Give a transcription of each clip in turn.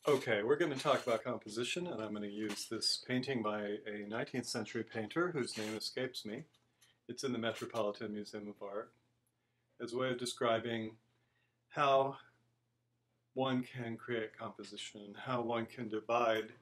Okay, we're going to talk about composition, and I'm going to use this painting by a 19th century painter whose name escapes me. It's in the Metropolitan Museum of Art as a way of describing how one can create composition, how one can divide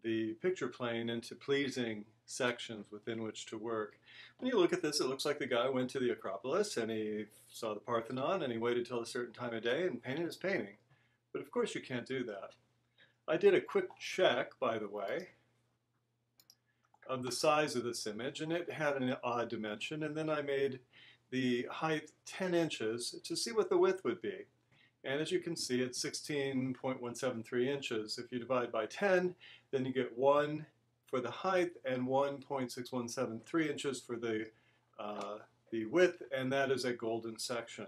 the picture plane into pleasing sections within which to work. When you look at this, it looks like the guy went to the Acropolis and he saw the Parthenon and he waited till a certain time of day and painted his painting. But of course you can't do that. I did a quick check, by the way, of the size of this image, and it had an odd dimension, and then I made the height 10 inches to see what the width would be. And as you can see, it's 16.173 inches. If you divide by 10, then you get 1 for the height and 1.6173 inches for the width, and that is a golden section.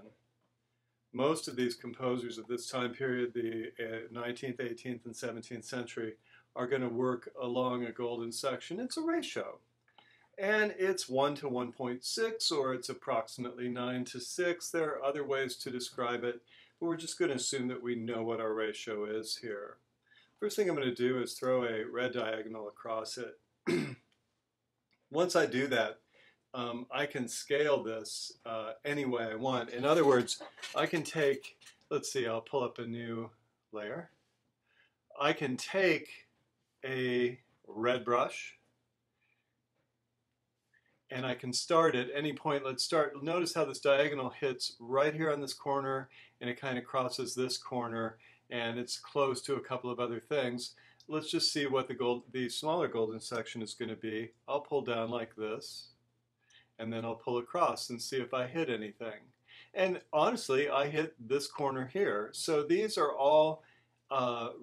Most of these composers of this time period, the 19th, 18th, and 17th century, are going to work along a golden section. It's a ratio. And it's 1 to 1.6, or it's approximately 9 to 6. There are other ways to describe it, but we're just going to assume that we know what our ratio is here. First thing I'm going to do is throw a red diagonal across it. Once I do that, I can scale this any way I want. In other words, I can take, let's see, I'll pull up a new layer. I can take a red brush and I can start at any point. Let's start. Notice how this diagonal hits right here on this corner and it kind of crosses this corner and it's close to a couple of other things. Let's just see what the smaller golden section is going to be. I'll pull down like this, and then I'll pull across and see if I hit anything. And honestly, I hit this corner here. So these are all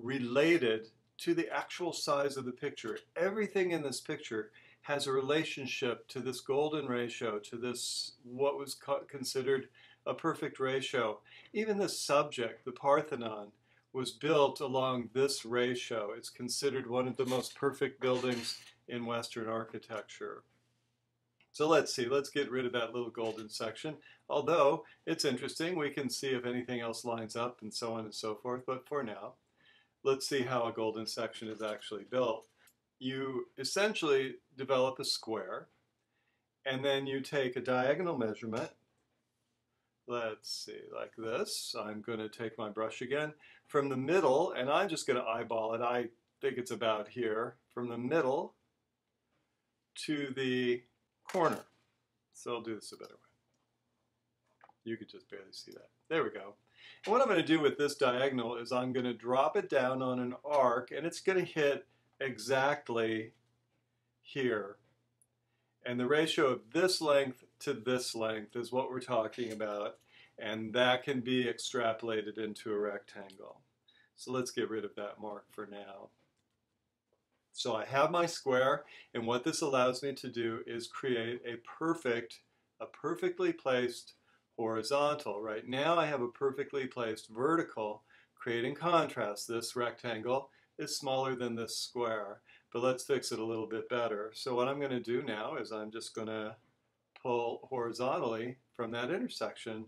related to the actual size of the picture. Everything in this picture has a relationship to this golden ratio, to this what was considered a perfect ratio. Even the subject, the Parthenon, was built along this ratio. It's considered one of the most perfect buildings in Western architecture. So let's see, let's get rid of that little golden section. Although it's interesting, we can see if anything else lines up and so on and so forth. But for now, let's see how a golden section is actually built. You essentially develop a square, and then you take a diagonal measurement. Let's see, like this. I'm going to take my brush again from the middle, and I'm just going to eyeball it. I think it's about here, from the middle to the corner. So I'll do this a better way. You could just barely see that. There we go. And what I'm going to do with this diagonal is I'm going to drop it down on an arc, and it's going to hit exactly here. And the ratio of this length to this length is what we're talking about, and that can be extrapolated into a rectangle. So let's get rid of that mark for now. So I have my square, and what this allows me to do is create a perfectly placed horizontal. Right now I have a perfectly placed vertical, creating contrast. This rectangle is smaller than this square, but let's fix it a little bit better. So what I'm going to do now is I'm just going to pull horizontally from that intersection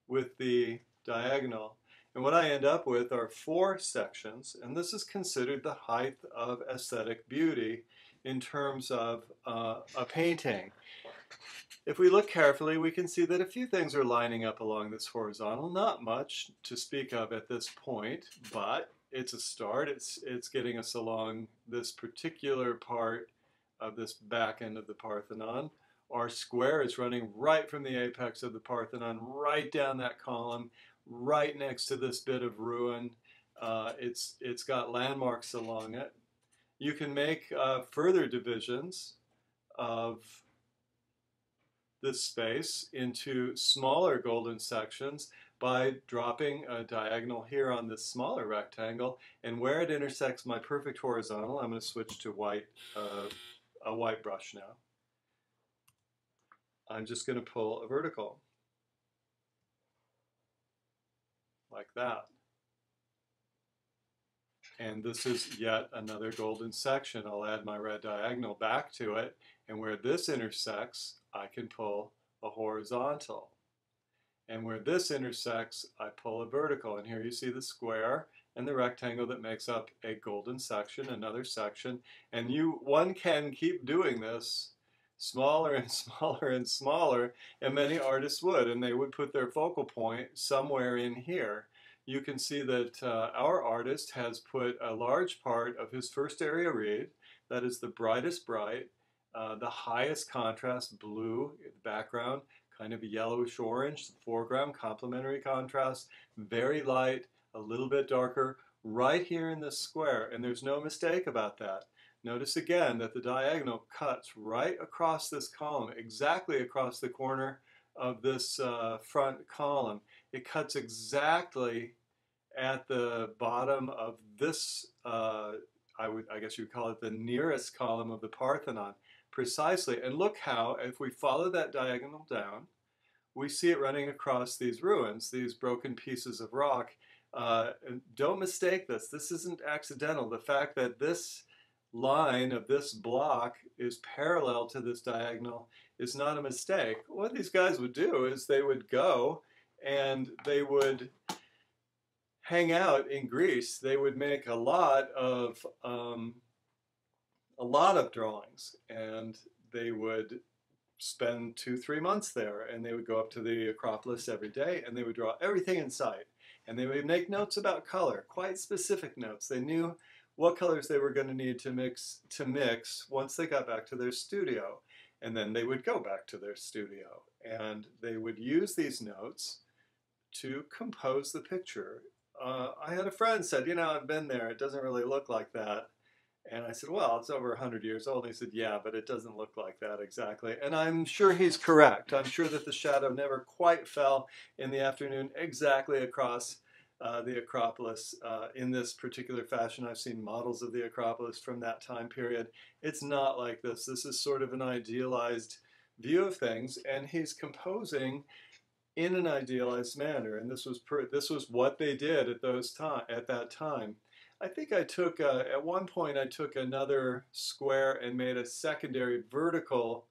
with the diagonal. And what I end up with are 4 sections, and this is considered the height of aesthetic beauty in terms of a painting. If we look carefully, we can see that a few things are lining up along this horizontal. Not much to speak of at this point, but it's a start. It's getting us along this particular part of this back end of the Parthenon. Our square is running right from the apex of the Parthenon, right down that column, right next to this bit of ruin. It's got landmarks along it. You can make further divisions of this space into smaller golden sections by dropping a diagonal here on this smaller rectangle, and where it intersects my perfect horizontal, I'm going to switch to white, a white brush now. I'm just going to pull a vertical like that. And this is yet another golden section. I'll add my red diagonal back to it, and where this intersects, I can pull a horizontal. And where this intersects, I pull a vertical. And here you see the square, and the rectangle that makes up a golden section, another section, and one can keep doing this smaller and smaller and smaller, and many artists would, and they would put their focal point somewhere in here. You can see that our artist has put a large part of his first area read, that is the brightest bright, the highest contrast blue in the background, kind of a yellowish orange, the foreground, complementary contrast, very light, a little bit darker, right here in this square, and there's no mistake about that. Notice again that the diagonal cuts right across this column, exactly across the corner of this front column. It cuts exactly at the bottom of this, I guess you would call it the nearest column of the Parthenon, precisely. And look how, if we follow that diagonal down, we see it running across these ruins, these broken pieces of rock. Don't mistake this. This isn't accidental. The fact that this line of this block is parallel to this diagonal is not a mistake. What these guys would do is they would go and they would hang out in Greece. They would make a lot of drawings, and they would spend 2-3 months there, and they would go up to the Acropolis every day, and they would draw everything in sight, and they would make notes about color, quite specific notes. They knew what colors they were going to need to mix once they got back to their studio, and then they would go back to their studio, and they would use these notes to compose the picture. I had a friend said, you know, I've been there, it doesn't really look like that. And I said, well, it's over 100 years old. And he said, yeah, but it doesn't look like that exactly. And I'm sure he's correct. I'm sure that the shadow never quite fell in the afternoon exactly across the Acropolis in this particular fashion. I've seen models of the Acropolis from that time period. It's not like this. This is sort of an idealized view of things, and he's composing in an idealized manner. And this was what they did at that time. I think I took, at one point I took another square and made a secondary vertical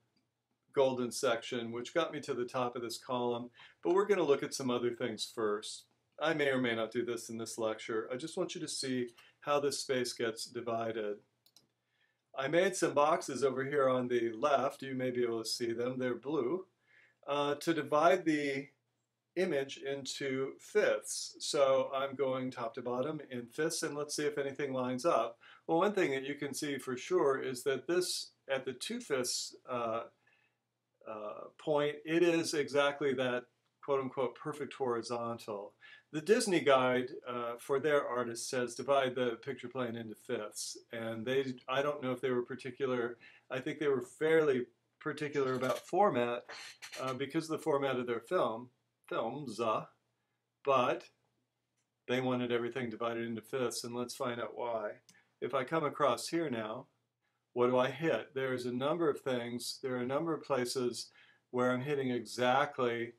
golden section, which got me to the top of this column, but we're going to look at some other things first. I may or may not do this in this lecture. I just want you to see how this space gets divided. I made some boxes over here on the left. You may be able to see them. They're blue. To divide the image into fifths. So I'm going top to bottom in fifths, and let's see if anything lines up. Well, one thing that you can see for sure is that this, at the 2/5 point, it is exactly that quote-unquote perfect horizontal. The Disney guide for their artists says divide the picture plane into fifths, and I don't know if they were particular. I think they were fairly particular about format because of the format of their films, but they wanted everything divided into fifths, and let's find out why. If I come across here now, what do I hit? There's a number of things, there are a number of places where I'm hitting exactly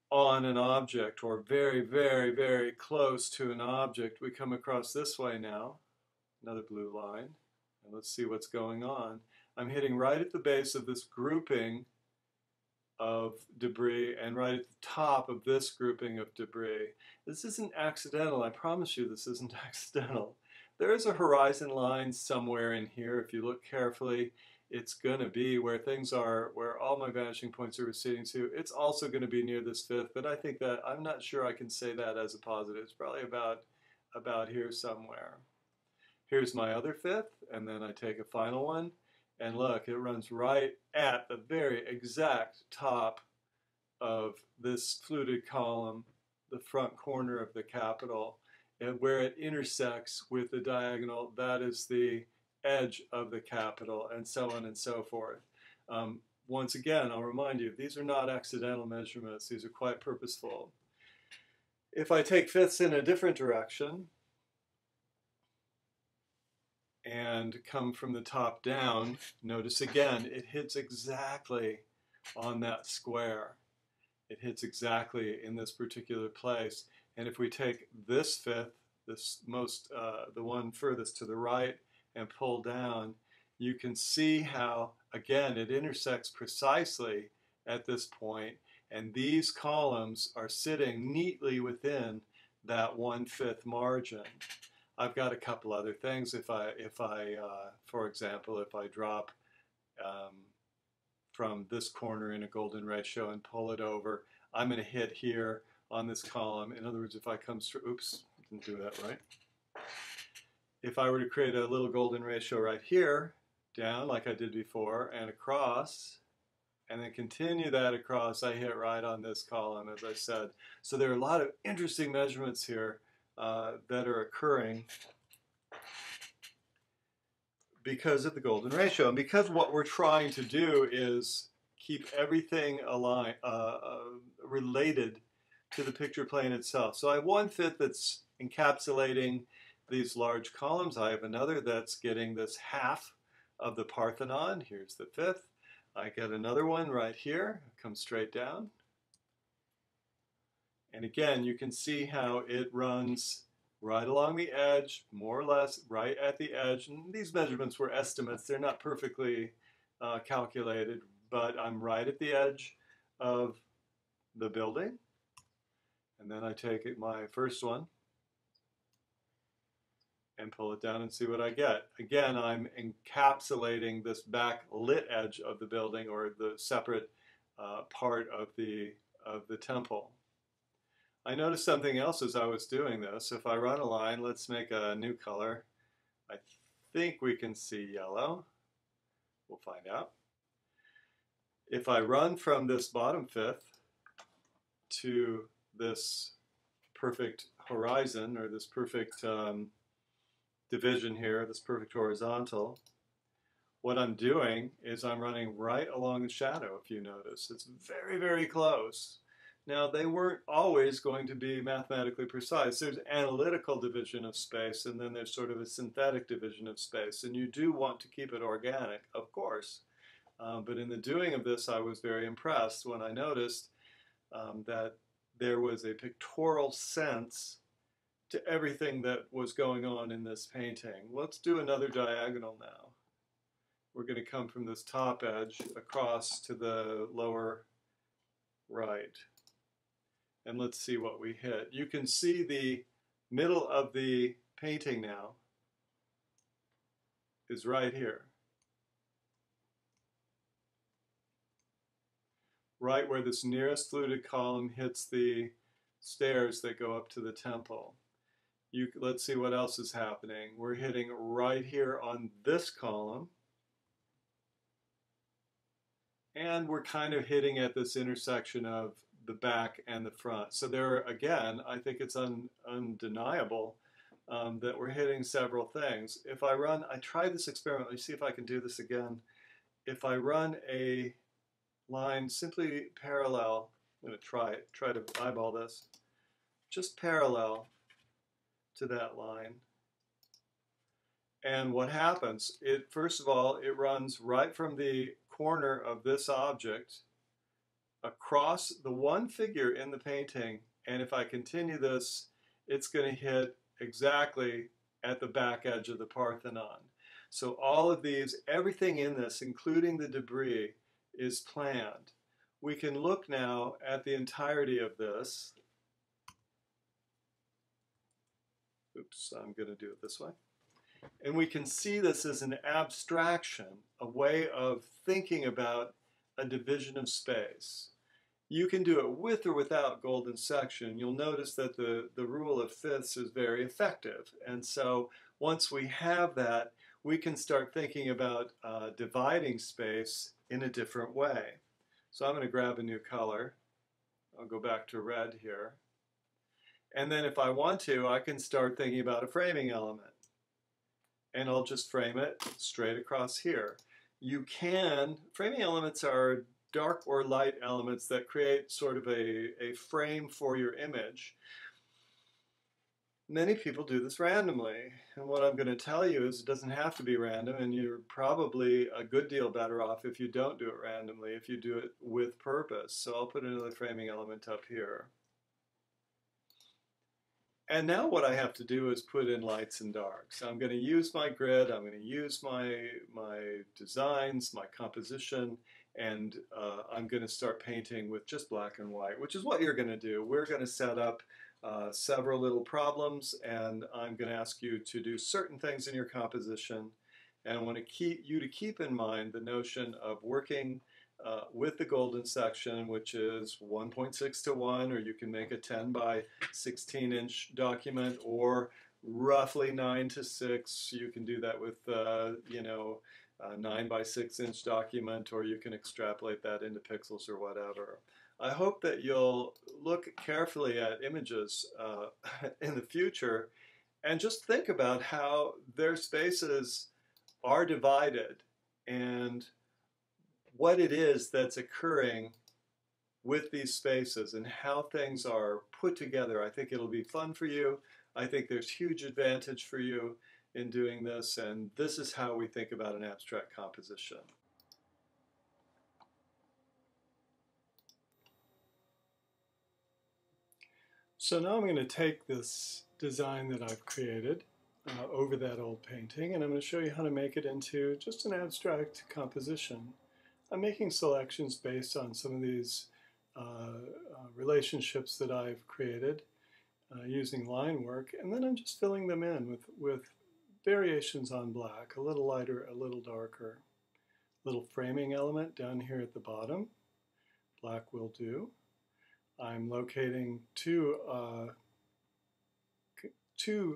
on an object, or very, very, very close to an object. We come across this way now, another blue line, and let's see what's going on. I'm hitting right at the base of this grouping of debris and right at the top of this grouping of debris. This isn't accidental. I promise you this isn't accidental. There is a horizon line somewhere in here. If you look carefully, it's going to be where things are, where all my vanishing points are receding to. It's also going to be near this fifth, but I think that, I'm not sure I can say that as a positive. It's probably about here somewhere. Here's my other fifth, and then I take a final one. And look, it runs right at the very exact top of this fluted column, the front corner of the Capitol, and where it intersects with the diagonal, that is the edge of the Capitol, and so on and so forth. Once again, I'll remind you, these are not accidental measurements. These are quite purposeful. If I take fifths in a different direction, and come from the top down, notice again, it hits exactly on that square. It hits exactly in this particular place. And if we take this fifth, this the one furthest to the right, and pull down, you can see how, again, it intersects precisely at this point, and these columns are sitting neatly within that 1/5 margin. I've got a couple other things. For example, if I drop from this corner in a golden ratio and pull it over, I'm going to hit here on this column. In other words, if I come through, oops, didn't do that right. If I were to create a little golden ratio right here, down like I did before, and across, and then continue that across, I hit right on this column, as I said. So there are a lot of interesting measurements here that are occurring because of the golden ratio, and because what we're trying to do is keep everything aligned, related to the picture plane itself. So I have 1/5 that's encapsulating these large columns. I have another that's getting this half of the Parthenon. Here's the 5th. I get another one right here, comes straight down. And again, you can see how it runs right along the edge, more or less right at the edge. And these measurements were estimates. They're not perfectly calculated, but I'm right at the edge of the building. And then I take my first one and pull it down and see what I get. Again, I'm encapsulating this back lit edge of the building, or the separate part of the temple. I noticed something else as I was doing this. If I run a line, let's make a new color. I think we can see yellow. We'll find out. If I run from this bottom 5th to this perfect horizon, or this perfect division here, this perfect horizontal, what I'm doing is I'm running right along the shadow, if you notice. It's very, very close. Now, they weren't always going to be mathematically precise. There's analytical division of space, and then there's sort of a synthetic division of space. And you do want to keep it organic, of course. But in the doing of this, I was very impressed when I noticed that there was a pictorial sense to everything that was going on in this painting. Let's do another diagonal now. We're going to come from this top edge across to the lower right. And let's see what we hit. You can see the middle of the painting now is right here. Right where this nearest fluted column hits the stairs that go up to the temple. Let's see what else is happening. We're hitting right here on this column. And we're kind of hitting at this intersection of the back and the front. So there, again, I think it's undeniable that we're hitting several things. If I try this experiment, let me see if I can do this again. If I run a line simply parallel, I'm going to try to eyeball this, just parallel to that line. And what happens, first of all, it runs right from the corner of this object across the one figure in the painting, and if I continue this, it's going to hit exactly at the back edge of the Parthenon. So all of these, everything in this, including the debris, is planned. We can look now at the entirety of this. Oops, I'm going to do it this way. And we can see this as an abstraction, a way of thinking about a division of space. You can do it with or without golden section. You'll notice that the rule of fifths is very effective. And so once we have that, we can start thinking about dividing space in a different way. So I'm going to grab a new color. I'll go back to red here. And then if I want to, I can start thinking about a framing element. And I'll just frame it straight across here. Framing elements are dark or light elements that create sort of a frame for your image. Many people do this randomly, and what I'm going to tell you is it doesn't have to be random, and you're probably a good deal better off if you don't do it randomly, if you do it with purpose. So I'll put another framing element up here. And now what I have to do is put in lights and darks. I'm going to use my grid, I'm going to use my designs, my composition, and I'm going to start painting with just black and white, which is what you're going to do. We're going to set up several little problems, and I'm going to ask you to do certain things in your composition. And I want to keep in mind the notion of working with the golden section, which is 1.6 to 1, or you can make a 10 by 16 inch document, or roughly 9 to 6. You can do that with, 9 by 6 inch document, or you can extrapolate that into pixels or whatever. I hope that you'll look carefully at images in the future and just think about how their spaces are divided and what it is that's occurring with these spaces and how things are put together. I think it'll be fun for you. I think there's huge advantage for you in doing this, and this is how we think about an abstract composition. So now I'm going to take this design that I've created over that old painting, and I'm going to show you how to make it into just an abstract composition. I'm making selections based on some of these relationships that I've created using line work, and then I'm just filling them in with variations on black, a little lighter, a little darker. Little framing element down here at the bottom, black will do. I'm locating two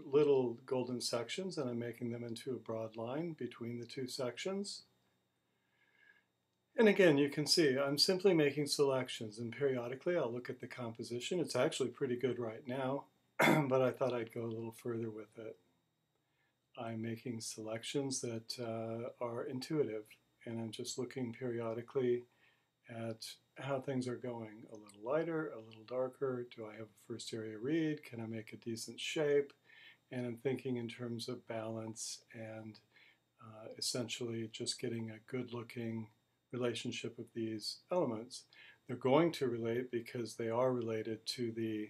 little golden sections, and I'm making them into a broad line between the two sections. And again, you can see I'm simply making selections, and periodically I'll look at the composition. It's actually pretty good right now, but I thought I'd go a little further with it. I'm making selections that are intuitive, and I'm just looking periodically at how things are going. A little lighter, a little darker. Do I have a first area read? Can I make a decent shape? And I'm thinking in terms of balance and essentially just getting a good looking relationship of these elements. They're going to relate because they are related to the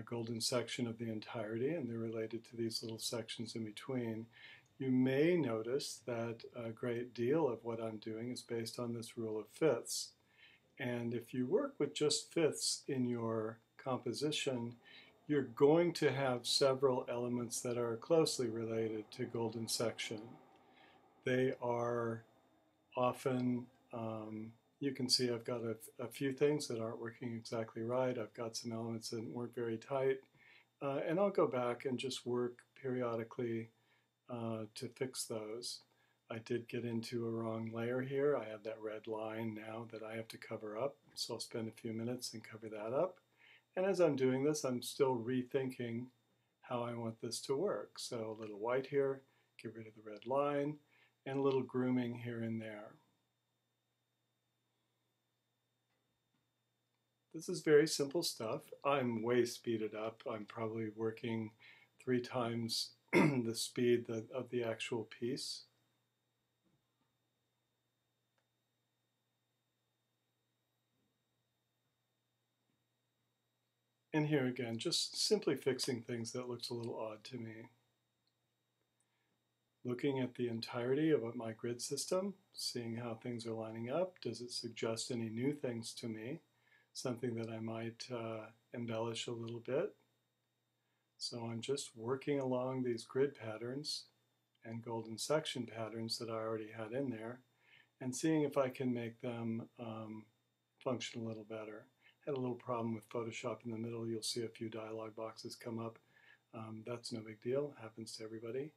golden section of the entirety, and they're related to these little sections in between. You may notice that a great deal of what I'm doing is based on this rule of fifths. And if you work with just fifths in your composition, you're going to have several elements that are closely related to golden section. They are often, you can see I've got a few things that aren't working exactly right. I've got some elements that weren't very tight. And I'll go back and just work periodically to fix those. I did get into a wrong layer here. I have that red line now that I have to cover up, so I'll spend a few minutes and cover that up. And as I'm doing this, I'm still rethinking how I want this to work. So a little white here, get rid of the red line, and a little grooming here and there. This is very simple stuff. I'm way speeded up. I'm probably working 3 times the speed of the actual piece. And here again, just simply fixing things that looks a little odd to me. Looking at the entirety of my grid system, seeing how things are lining up. Does it suggest any new things to me? Something that I might embellish a little bit. So I'm just working along these grid patterns and golden section patterns that I already had in there and seeing if I can make them function a little better. Had a little problem with Photoshop in the middle. You'll see a few dialog boxes come up. That's no big deal. Happens to everybody.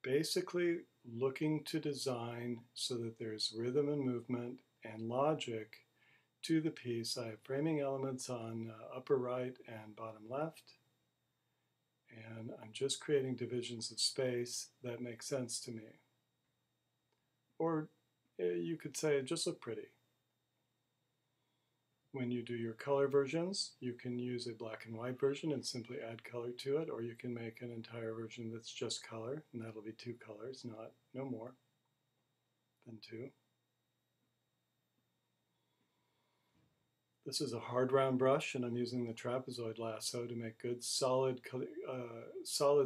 Basically looking to design so that there's rhythm and movement and logic to the piece. I have framing elements on upper right and bottom left. And I'm just creating divisions of space that make sense to me. Or you could say just look pretty. When you do your color versions, you can use a black and white version and simply add color to it, or you can make an entire version that's just color, and that'll be 2 colors, no more than 2. This is a hard round brush, and I'm using the trapezoid lasso to make good solid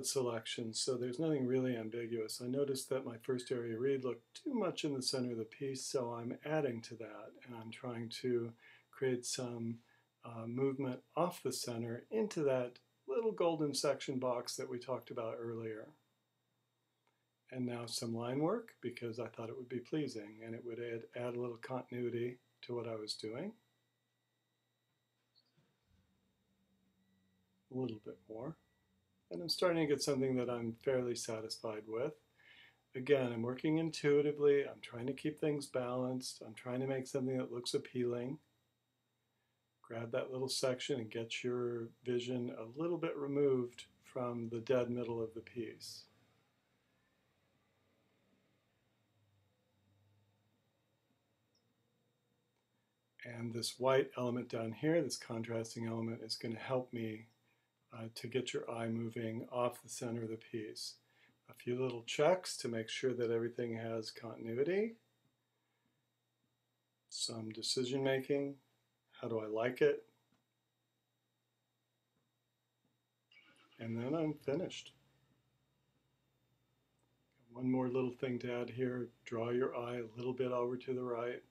selections, so there's nothing really ambiguous. I noticed that my first area read looked too much in the center of the piece, so I'm adding to that, and I'm trying to create some movement off the center into that little golden section box that we talked about earlier. And now some line work, because I thought it would be pleasing and it would add a little continuity to what I was doing. A little bit more. And I'm starting to get something that I'm fairly satisfied with. Again, I'm working intuitively. I'm trying to keep things balanced. I'm trying to make something that looks appealing. Grab that little section and get your vision a little bit removed from the dead middle of the piece. And this white element down here, this contrasting element, is going to help me to get your eye moving off the center of the piece. A few little checks to make sure that everything has continuity. Some decision making. How do I like it? And then I'm finished. One more little thing to add here. Draw your eye a little bit over to the right.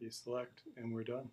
Deselect, and we're done.